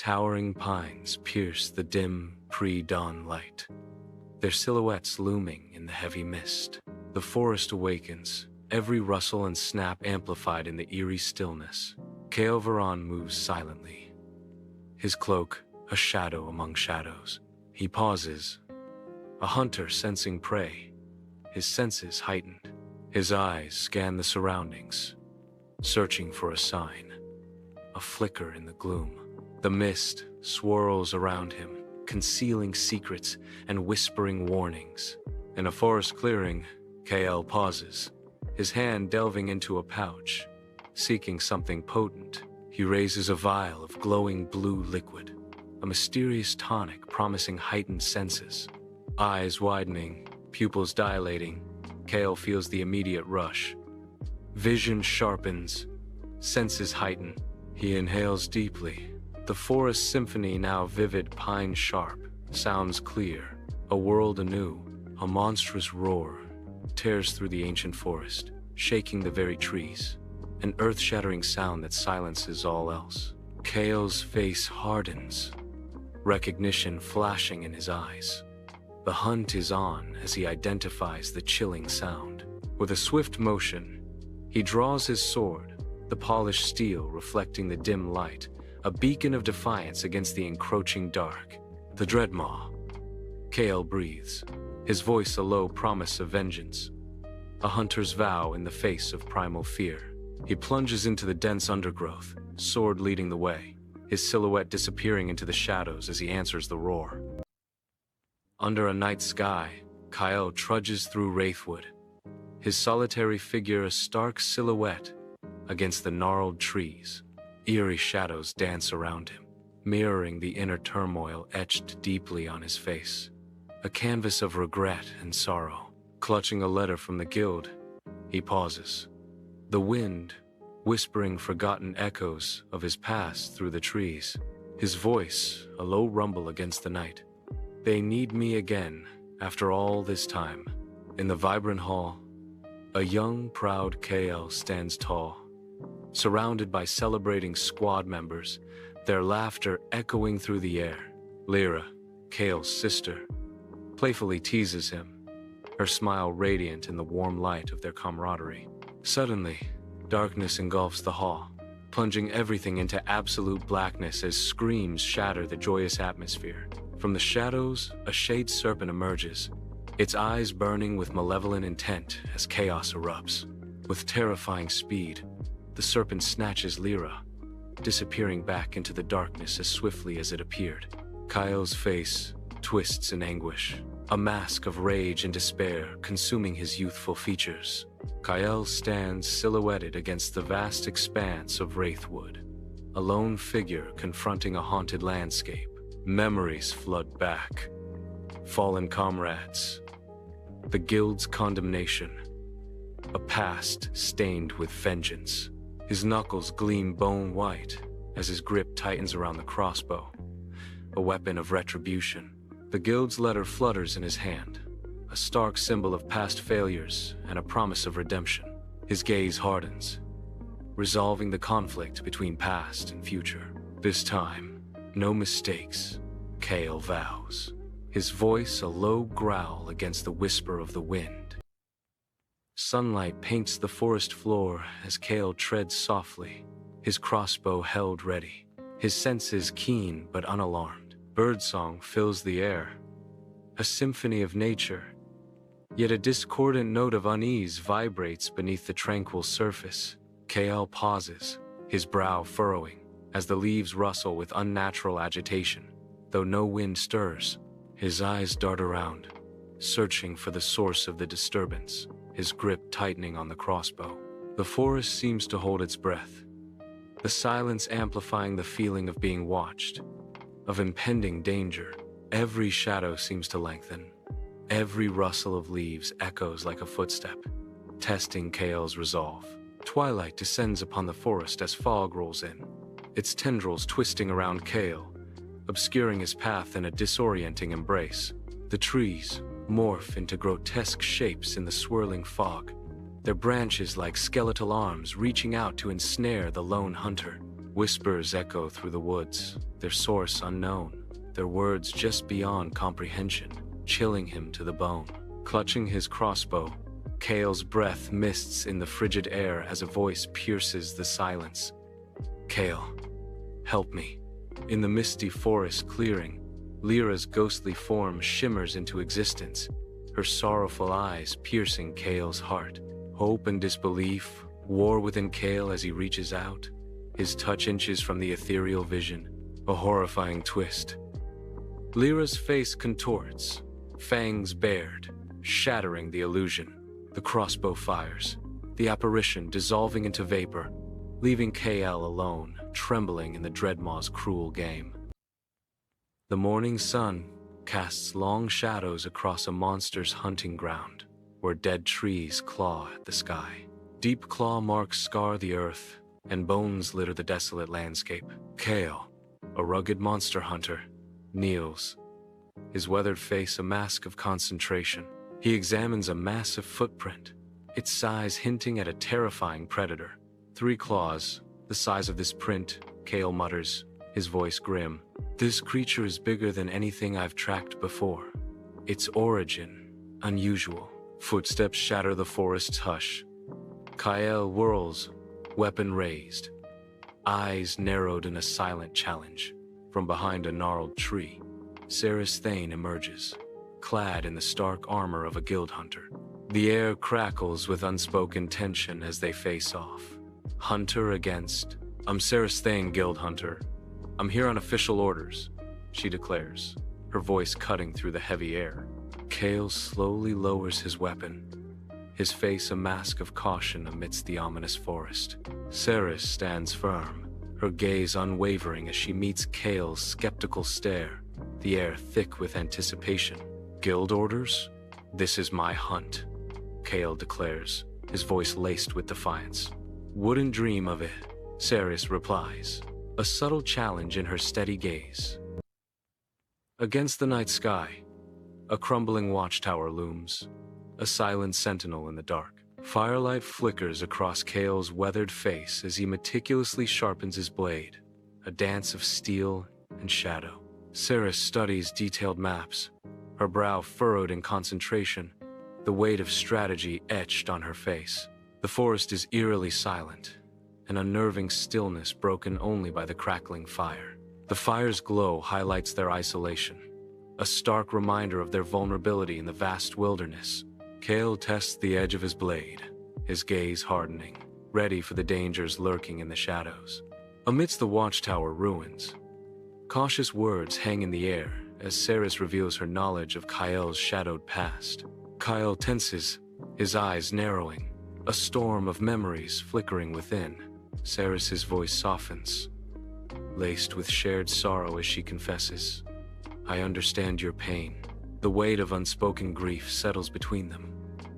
Towering pines pierce the dim, pre-dawn light, their silhouettes looming in the heavy mist. The forest awakens, every rustle and snap amplified in the eerie stillness. Kael Varran moves silently, his cloak a shadow among shadows. He pauses, a hunter sensing prey, his senses heightened. His eyes scan the surroundings, searching for a sign, a flicker in the gloom. The mist swirls around him, concealing secrets and whispering warnings. In a forest clearing, Kael pauses, his hand delving into a pouch, seeking something potent. He raises a vial of glowing blue liquid, a mysterious tonic promising heightened senses. Eyes widening, pupils dilating, Kael feels the immediate rush. Vision sharpens, senses heighten. He inhales deeply. The forest symphony, now vivid, pine sharp, sounds clear. A world anew, a monstrous roar tears through the ancient forest, shaking the very trees. An earth-shattering sound that silences all else. Kael's face hardens, recognition flashing in his eyes. The hunt is on as he identifies the chilling sound. With a swift motion, he draws his sword, the polished steel reflecting the dim light, a beacon of defiance against the encroaching dark. The Dreadmaw. Kael breathes, his voice a low promise of vengeance, a hunter's vow in the face of primal fear. He plunges into the dense undergrowth, sword leading the way, his silhouette disappearing into the shadows as he answers the roar. Under a night sky, Kael trudges through Wraithwood, his solitary figure a stark silhouette against the gnarled trees. Eerie shadows dance around him, mirroring the inner turmoil etched deeply on his face. A canvas of regret and sorrow. Clutching a letter from the guild, he pauses. The wind, whispering forgotten echoes of his past through the trees. His voice, a low rumble against the night. They need me again, after all this time. In the vibrant hall, a young, proud Kael stands tall, surrounded by celebrating squad members, their laughter echoing through the air. Lyra, Kael's sister, playfully teases him, her smile radiant in the warm light of their camaraderie. Suddenly, darkness engulfs the hall, plunging everything into absolute blackness as screams shatter the joyous atmosphere. From the shadows, a shade serpent emerges, its eyes burning with malevolent intent as chaos erupts. With terrifying speed, the serpent snatches Lyra, disappearing back into the darkness as swiftly as it appeared. Kael's face twists in anguish, a mask of rage and despair consuming his youthful features. Kael stands silhouetted against the vast expanse of Wraithwood, a lone figure confronting a haunted landscape. Memories flood back. Fallen comrades, the guild's condemnation, a past stained with vengeance. His knuckles gleam bone white as his grip tightens around the crossbow, a weapon of retribution. The guild's letter flutters in his hand, a stark symbol of past failures and a promise of redemption. His gaze hardens, resolving the conflict between past and future. This time, no mistakes, Kael vows, his voice a low growl against the whisper of the wind. Sunlight paints the forest floor as Kael treads softly, his crossbow held ready, his senses keen but unalarmed. Birdsong fills the air, a symphony of nature, yet a discordant note of unease vibrates beneath the tranquil surface. Kael pauses, his brow furrowing, as the leaves rustle with unnatural agitation. Though no wind stirs, his eyes dart around, searching for the source of the disturbance, his grip tightening on the crossbow. The forest seems to hold its breath, the silence amplifying the feeling of being watched, of impending danger. Every shadow seems to lengthen. Every rustle of leaves echoes like a footstep, testing Kael's resolve. Twilight descends upon the forest as fog rolls in, its tendrils twisting around Kael, obscuring his path in a disorienting embrace. The trees morph into grotesque shapes in the swirling fog, their branches like skeletal arms reaching out to ensnare the lone hunter. Whispers echo through the woods, their source unknown, their words just beyond comprehension, chilling him to the bone. Clutching his crossbow, Kael's breath mists in the frigid air as a voice pierces the silence. "Kael, help me." In the misty forest clearing, Lyra's ghostly form shimmers into existence, her sorrowful eyes piercing Kael's heart. Hope and disbelief war within Kael as he reaches out, his touch inches from the ethereal vision, a horrifying twist. Lyra's face contorts, fangs bared, shattering the illusion. The crossbow fires, the apparition dissolving into vapor, leaving Kael alone, trembling in the Dreadmaw's cruel game. The morning sun casts long shadows across a monster's hunting ground, where dead trees claw at the sky. Deep claw marks scar the earth, and bones litter the desolate landscape. Kael, a rugged monster hunter, kneels, his weathered face a mask of concentration. He examines a massive footprint, its size hinting at a terrifying predator. 3 claws, the size of this print, Kael mutters, his voice grim. This creature is bigger than anything I've tracked before. Its origin, unusual. Footsteps shatter the forest's hush. Kael whirls, weapon raised, eyes narrowed in a silent challenge. From behind a gnarled tree, Cerys Thane emerges, clad in the stark armor of a guild hunter. The air crackles with unspoken tension as they face off. Hunter against... "I'm Cerys Thane, guild hunter. I'm here on official orders," she declares, her voice cutting through the heavy air. Kael slowly lowers his weapon, his face a mask of caution amidst the ominous forest. Cerys stands firm, her gaze unwavering as she meets Kael's skeptical stare, the air thick with anticipation. "Guild orders? This is my hunt," Kael declares, his voice laced with defiance. "Wouldn't dream of it," Cerys replies, a subtle challenge in her steady gaze. Against the night sky, a crumbling watchtower looms, a silent sentinel in the dark. Firelight flickers across Kael's weathered face as he meticulously sharpens his blade, a dance of steel and shadow. Cerys studies detailed maps, her brow furrowed in concentration, the weight of strategy etched on her face. The forest is eerily silent, an unnerving stillness broken only by the crackling fire. The fire's glow highlights their isolation, a stark reminder of their vulnerability in the vast wilderness. Kael tests the edge of his blade, his gaze hardening, ready for the dangers lurking in the shadows. Amidst the watchtower ruins, cautious words hang in the air as Cerys reveals her knowledge of Kael's shadowed past. Kael tenses, his eyes narrowing, a storm of memories flickering within. Cerys' voice softens, laced with shared sorrow as she confesses, "I understand your pain." The weight of unspoken grief settles between them,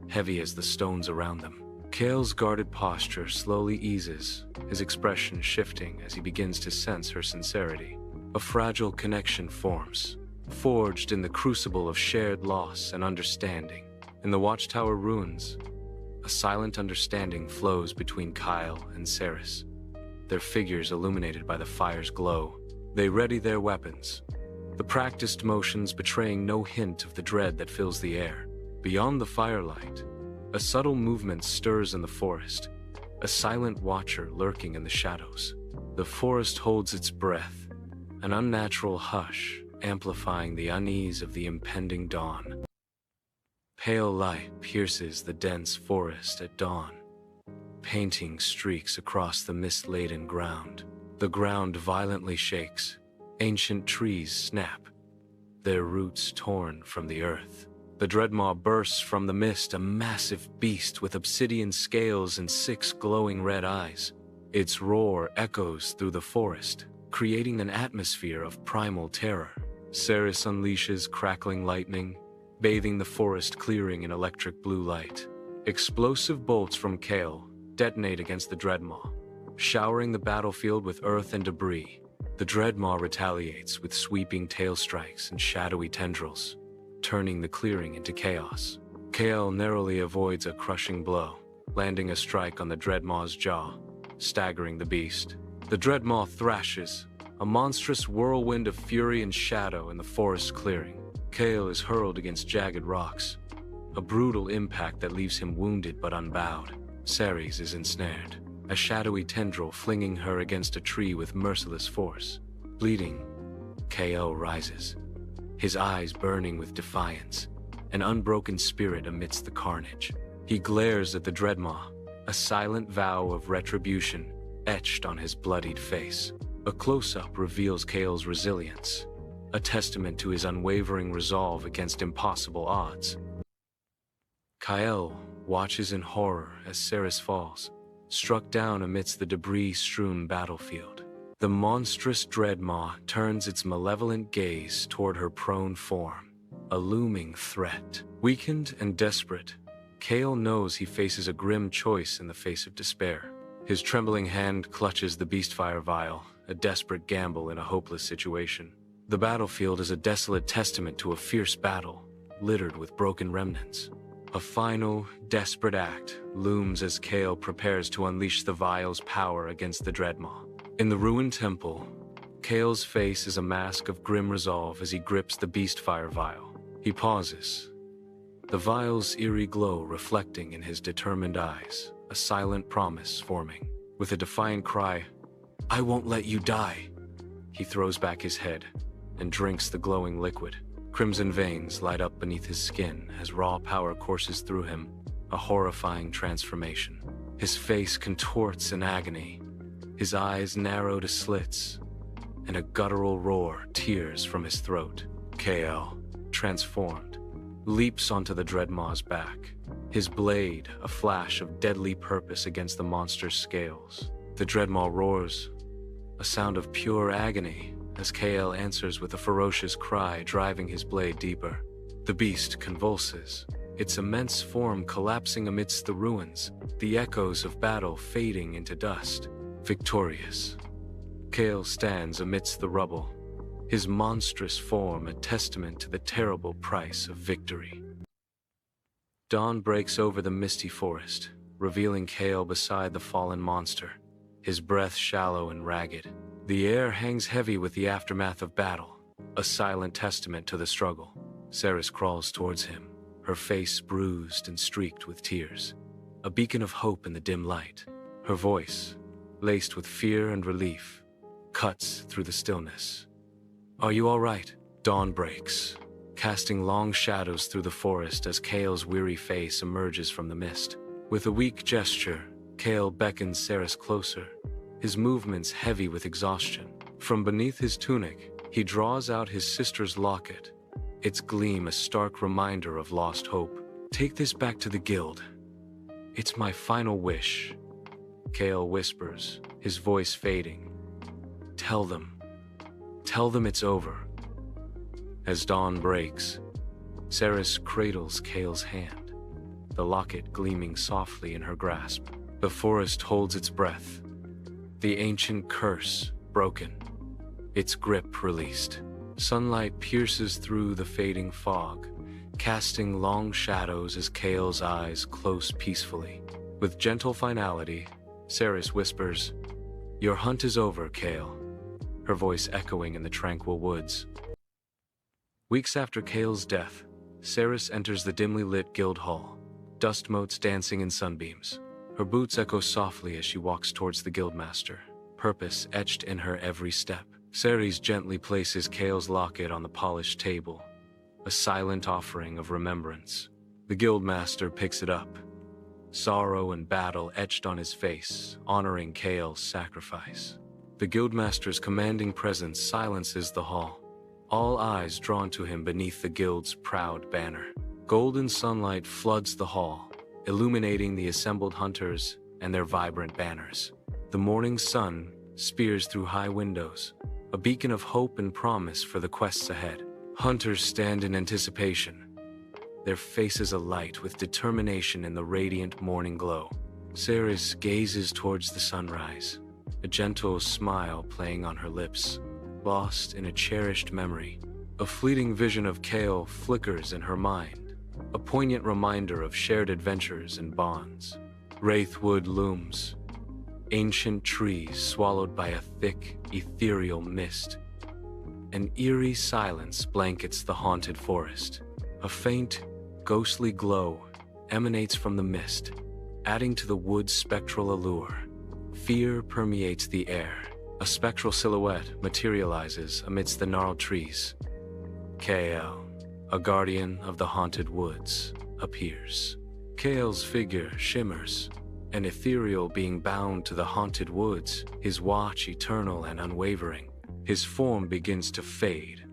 heavy as the stones around them. Kael's guarded posture slowly eases, his expression shifting as he begins to sense her sincerity. A fragile connection forms, forged in the crucible of shared loss and understanding. In the watchtower ruins, a silent understanding flows between Kael and Cerys, their figures illuminated by the fire's glow. They ready their weapons, the practiced motions betraying no hint of the dread that fills the air. Beyond the firelight, a subtle movement stirs in the forest, a silent watcher lurking in the shadows. The forest holds its breath, an unnatural hush amplifying the unease of the impending dawn. Pale light pierces the dense forest at dawn, painting streaks across the mist-laden ground. The ground violently shakes, ancient trees snap, their roots torn from the earth. The Dreadmaw bursts from the mist, a massive beast with obsidian scales and 6 glowing red eyes. Its roar echoes through the forest, creating an atmosphere of primal terror. Cerys unleashes crackling lightning, bathing the forest clearing in electric blue light. Explosive bolts from Kael detonate against the Dreadmaw, showering the battlefield with earth and debris. The Dreadmaw retaliates with sweeping tail strikes and shadowy tendrils, turning the clearing into chaos. Kael narrowly avoids a crushing blow, landing a strike on the Dreadmaw's jaw, staggering the beast. The Dreadmaw thrashes, a monstrous whirlwind of fury and shadow in the forest clearing. Kael is hurled against jagged rocks, a brutal impact that leaves him wounded but unbowed. Ceres is ensnared, a shadowy tendril flinging her against a tree with merciless force. Bleeding, Kael rises, his eyes burning with defiance, an unbroken spirit amidst the carnage. He glares at the Dreadmaw, a silent vow of retribution etched on his bloodied face. A close-up reveals Kael's resilience, a testament to his unwavering resolve against impossible odds. Kael watches in horror as Ceres falls, struck down amidst the debris-strewn battlefield. The monstrous Dreadmaw turns its malevolent gaze toward her prone form, a looming threat. Weakened and desperate, Kael knows he faces a grim choice in the face of despair. His trembling hand clutches the Beastfire vial, a desperate gamble in a hopeless situation. The battlefield is a desolate testament to a fierce battle, littered with broken remnants. A final, desperate act looms as Kael prepares to unleash the vial's power against the Dreadmaw. In the ruined temple, Kael's face is a mask of grim resolve as he grips the Beastfire vial. He pauses, the vial's eerie glow reflecting in his determined eyes, a silent promise forming. With a defiant cry, "I won't let you die," he throws back his head and drinks the glowing liquid. Crimson veins light up beneath his skin as raw power courses through him, a horrifying transformation. His face contorts in agony, his eyes narrow to slits, and a guttural roar tears from his throat. Kael, transformed, leaps onto the Dreadmaw's back, his blade a flash of deadly purpose against the monster's scales. The Dreadmaw roars, a sound of pure agony, as Kael answers with a ferocious cry driving his blade deeper. The beast convulses, its immense form collapsing amidst the ruins, the echoes of battle fading into dust. Victorious, Kael stands amidst the rubble, his monstrous form a testament to the terrible price of victory. Dawn breaks over the misty forest, revealing Kael beside the fallen monster, his breath shallow and ragged. The air hangs heavy with the aftermath of battle, a silent testament to the struggle. Ceres crawls towards him, her face bruised and streaked with tears, a beacon of hope in the dim light. Her voice, laced with fear and relief, cuts through the stillness. "Are you all right?" Dawn breaks, casting long shadows through the forest as Kael's weary face emerges from the mist. With a weak gesture, Kael beckons Ceres closer, his movements heavy with exhaustion. From beneath his tunic, he draws out his sister's locket, its gleam a stark reminder of lost hope. "Take this back to the guild. It's my final wish," Kael whispers, his voice fading. Tell them it's over." As dawn breaks, Ceres cradles Kael's hand, the locket gleaming softly in her grasp. The forest holds its breath, the ancient curse broken, its grip released. Sunlight pierces through the fading fog, casting long shadows as Kael's eyes close peacefully. With gentle finality, Ceres whispers, "Your hunt is over, Kael," her voice echoing in the tranquil woods. Weeks after Kael's death, Ceres enters the dimly lit guild hall, dust motes dancing in sunbeams. Her boots echo softly as she walks towards the guildmaster, purpose etched in her every step. Ceres gently places Kael's locket on the polished table, a silent offering of remembrance. The guildmaster picks it up, sorrow and battle etched on his face, honoring Kael's sacrifice. The guildmaster's commanding presence silences the hall, all eyes drawn to him beneath the guild's proud banner. Golden sunlight floods the hall, illuminating the assembled hunters and their vibrant banners. The morning sun spears through high windows, a beacon of hope and promise for the quests ahead. Hunters stand in anticipation, their faces alight with determination in the radiant morning glow. Ceres gazes towards the sunrise, a gentle smile playing on her lips, lost in a cherished memory. A fleeting vision of Kael flickers in her mind, a poignant reminder of shared adventures and bonds. Wraithwood looms, ancient trees swallowed by a thick, ethereal mist. An eerie silence blankets the haunted forest. A faint, ghostly glow emanates from the mist, adding to the wood's spectral allure. Fear permeates the air. A spectral silhouette materializes amidst the gnarled trees. Kael, a guardian of the haunted woods, appears. Kael's figure shimmers, an ethereal being bound to the haunted woods, his watch eternal and unwavering. His form begins to fade,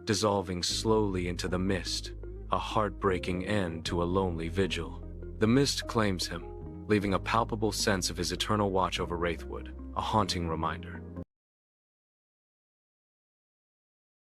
dissolving slowly into the mist, a heartbreaking end to a lonely vigil. The mist claims him, leaving a palpable sense of his eternal watch over Wraithwood, a haunting reminder.